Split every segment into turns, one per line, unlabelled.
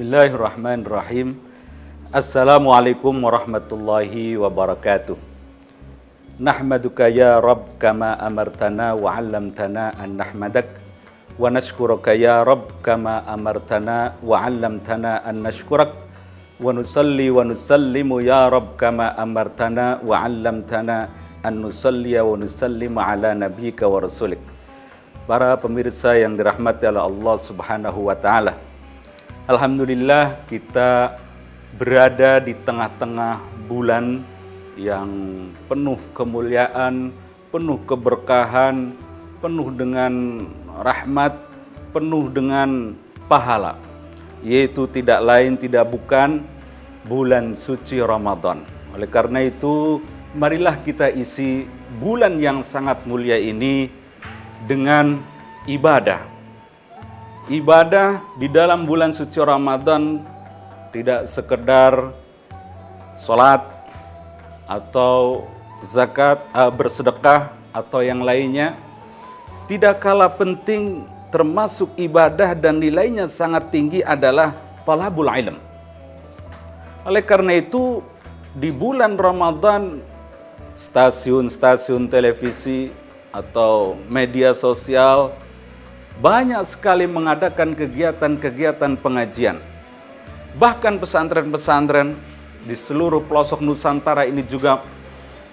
Bismillahirrahmanirrahim. Assalamualaikum warahmatullahi wabarakatuh. Nahmaduka ya Rabb kama amartana wa 'allamtana an nahmadak wa nashkuruka ya Rabb kama amartana wa 'allamtana an nashkurak wa nusalli wa nusallimu ya Rabb kama amartana wa 'allamtana an nusalliya wa nusallimu ala nabiyyika wa rasulik. Para pemirsa yang dirahmati oleh Allah Subhanahu wa taala. Alhamdulillah kita berada di tengah-tengah bulan yang penuh kemuliaan, penuh keberkahan, penuh dengan rahmat, penuh dengan pahala, yaitu tidak lain tidak bukan bulan suci Ramadan. Oleh karena itu, marilah kita isi bulan yang sangat mulia ini dengan ibadah. Ibadah di dalam bulan suci Ramadan tidak sekedar sholat atau zakat, bersedekah atau yang lainnya. Tidak kalah penting termasuk ibadah dan nilainya sangat tinggi adalah talabul ilm. Oleh karena itu di bulan Ramadan stasiun-stasiun televisi atau media sosial banyak sekali mengadakan kegiatan-kegiatan pengajian. Bahkan pesantren-pesantren di seluruh pelosok Nusantara ini juga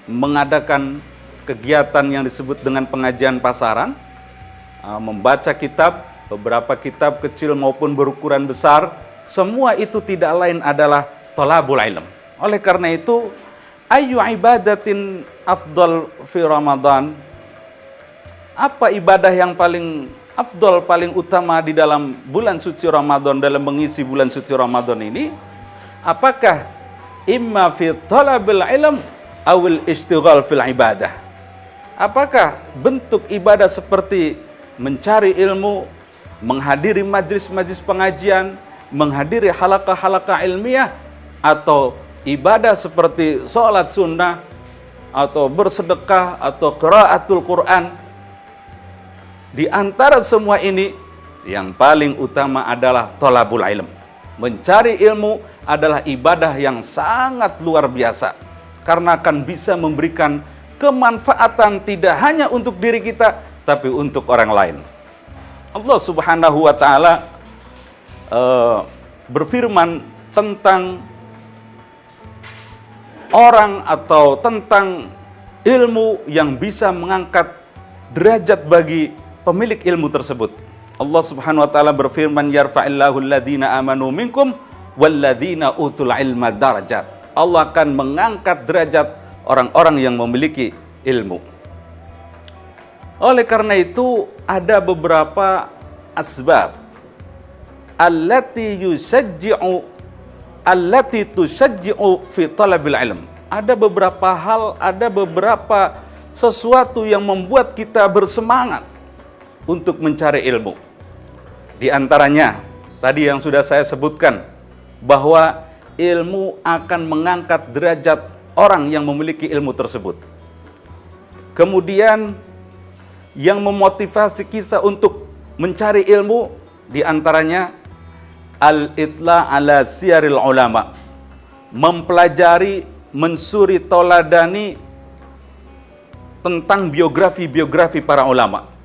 mengadakan kegiatan yang disebut dengan pengajian pasaran, membaca kitab, beberapa kitab kecil maupun berukuran besar, semua itu tidak lain adalah thalabul ilm. Oleh karena itu, ayu ibadatin afdal fi Ramadan, apa ibadah yang paling afdal, paling utama di dalam bulan suci Ramadan, dalam mengisi bulan suci Ramadan ini? Apakah imma fi talabil ilm awil istighal fil ibadah? Apakah bentuk ibadah seperti mencari ilmu, menghadiri majlis-majlis pengajian, menghadiri halaqah-halaqah ilmiah, atau ibadah seperti sholat sunnah, atau bersedekah, atau qiraatul Quran? Di antara semua ini, yang paling utama adalah thalabul ilm. Mencari ilmu adalah ibadah yang sangat luar biasa, karena akan bisa memberikan kemanfaatan tidak hanya untuk diri kita, tapi untuk orang lain. Allah Subhanahu wa ta'ala berfirman tentang orang atau tentang ilmu yang bisa mengangkat derajat bagi pemilik ilmu tersebut. Allah Subhanahu wa taala berfirman, yarfa'illahu alladhina amanu minkum walladhina utul ilma darajat. Allah akan mengangkat derajat orang-orang yang memiliki ilmu. Oleh karena itu ada beberapa asbab allati tusajji'u fi talabil ilm. Ada beberapa hal, ada beberapa sesuatu yang membuat kita bersemangat untuk mencari ilmu. Di antaranya, tadi yang sudah saya sebutkan, bahwa ilmu akan mengangkat derajat orang yang memiliki ilmu tersebut. Kemudian, yang memotivasi kita untuk mencari ilmu, di antaranya, al-itla ala siyaril ulama. Mempelajari, mensuri tauladani tentang biografi-biografi para ulama.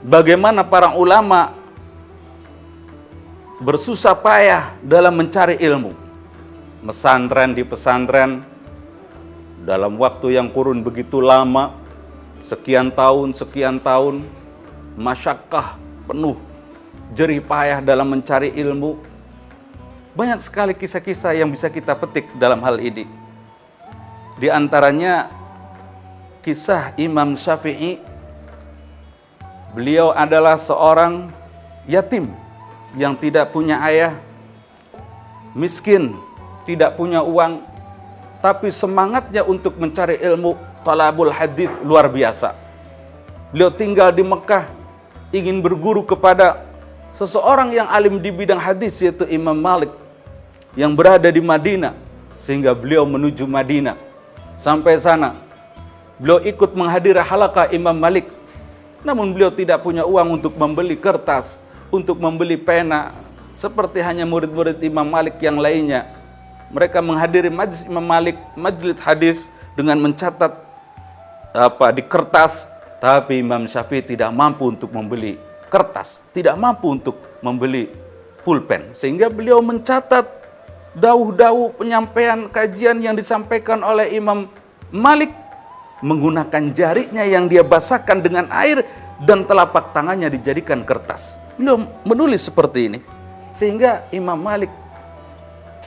Bagaimana para ulama bersusah payah dalam mencari ilmu. Mesantren di pesantren dalam waktu yang kurun begitu lama, sekian tahun, masyakkah penuh, jerih payah dalam mencari ilmu. Banyak sekali kisah-kisah yang bisa kita petik dalam hal ini. Di antaranya kisah Imam Syafi'i. Beliau adalah seorang yatim yang tidak punya ayah, miskin, tidak punya uang, tapi semangatnya untuk mencari ilmu talabul hadis luar biasa. Beliau tinggal di Mekah, ingin berguru kepada seseorang yang alim di bidang hadis, yaitu Imam Malik yang berada di Madinah, sehingga beliau menuju Madinah. Sampai sana, beliau ikut menghadiri halaqah Imam Malik. Namun beliau tidak punya uang untuk membeli kertas, untuk membeli pena, seperti hanya murid-murid Imam Malik yang lainnya. Mereka menghadiri majlis Imam Malik, majlis hadis dengan mencatat di kertas, tapi Imam Syafi'i tidak mampu untuk membeli kertas, tidak mampu untuk membeli pulpen, sehingga beliau mencatat dauh-dauh penyampaian kajian yang disampaikan oleh Imam Malik menggunakan jarinya yang dia basahkan dengan air dan telapak tangannya dijadikan kertas. Beliau menulis seperti ini, sehingga Imam Malik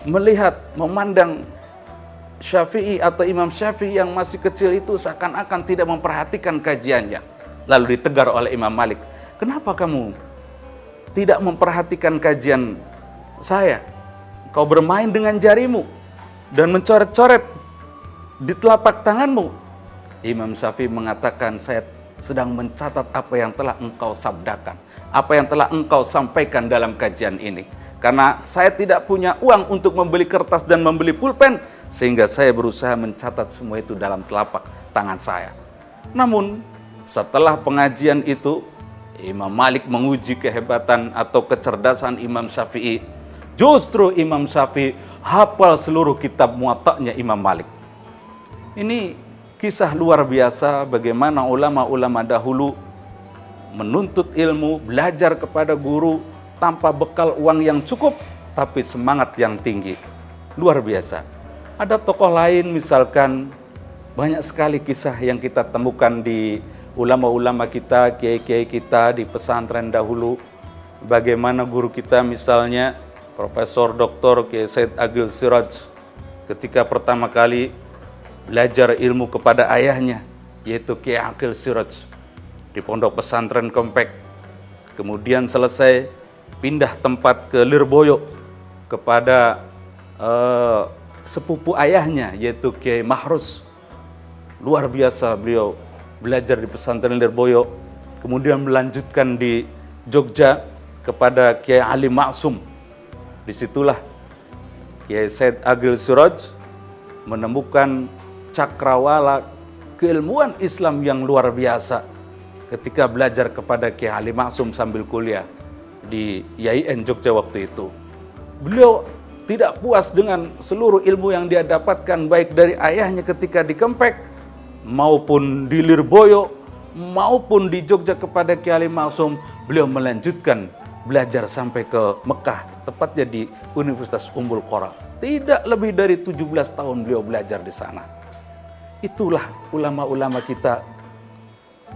melihat, memandang Syafi'i atau Imam Syafi'i yang masih kecil itu seakan-akan tidak memperhatikan kajiannya. Lalu ditegur oleh Imam Malik, kenapa kamu tidak memperhatikan kajian saya? Kau bermain dengan jarimu dan mencoret-coret di telapak tanganmu. Imam Syafi'i mengatakan, saya sedang mencatat apa yang telah engkau sabdakan, apa yang telah engkau sampaikan dalam kajian ini. Karena saya tidak punya uang untuk membeli kertas dan membeli pulpen, sehingga saya berusaha mencatat semua itu dalam telapak tangan saya. Namun setelah pengajian itu, Imam Malik menguji kehebatan atau kecerdasan Imam Syafi'i. Justru Imam Syafi'i hafal seluruh kitab Muwatta'nya Imam Malik. Ini kisah luar biasa bagaimana ulama-ulama dahulu menuntut ilmu, belajar kepada guru tanpa bekal uang yang cukup, tapi semangat yang tinggi. Luar biasa. Ada tokoh lain misalkan, banyak sekali kisah yang kita temukan di ulama-ulama kita, kiai-kiai kita di pesantren dahulu. Bagaimana guru kita misalnya Profesor Dr. Kiai Said Agil Siraj ketika pertama kali belajar ilmu kepada ayahnya, yaitu Kiai Agil Siraj di pondok pesantren Kempek. Kemudian selesai pindah tempat ke Lirboyo kepada sepupu ayahnya, yaitu Kiai Mahrus. Luar biasa beliau belajar di pesantren Lirboyo. Kemudian melanjutkan di Jogja kepada Kiai Ali Maksum. Disitulah Kiai Said Agil Siraj menemukan cakrawala keilmuan Islam yang luar biasa ketika belajar kepada Kiai Ali Maksum sambil kuliah di IAIN Jogja waktu itu. Beliau tidak puas dengan seluruh ilmu yang dia dapatkan baik dari ayahnya ketika di Kempek maupun di Lirboyo maupun di Jogja kepada Kiai Ali Maksum. Beliau melanjutkan belajar sampai ke Mekah, tepatnya di Universitas Ummul Qura. Tidak lebih dari 17 tahun beliau belajar di sana. Itulah ulama-ulama kita,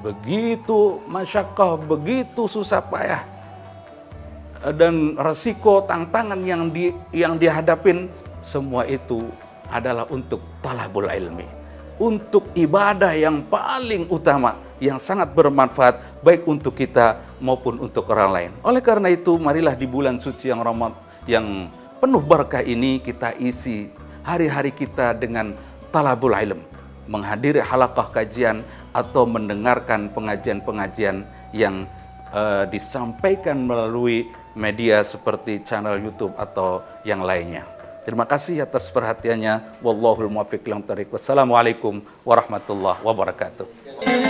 begitu masyaqqah, begitu susah payah dan resiko, tantangan yang dihadapin, semua itu adalah untuk talabul ilmi, untuk ibadah yang paling utama, yang sangat bermanfaat baik untuk kita maupun untuk orang lain. Oleh karena itu, marilah di bulan suci yang Ramadan yang penuh berkah ini kita isi hari-hari kita dengan talabul ilm, menghadiri halaqah kajian atau mendengarkan pengajian-pengajian yang disampaikan melalui media seperti channel YouTube atau yang lainnya. Terima kasih atas perhatiannya. Wallahul muwaffiq ila thoriq. Wassalamualaikum warahmatullahi wabarakatuh.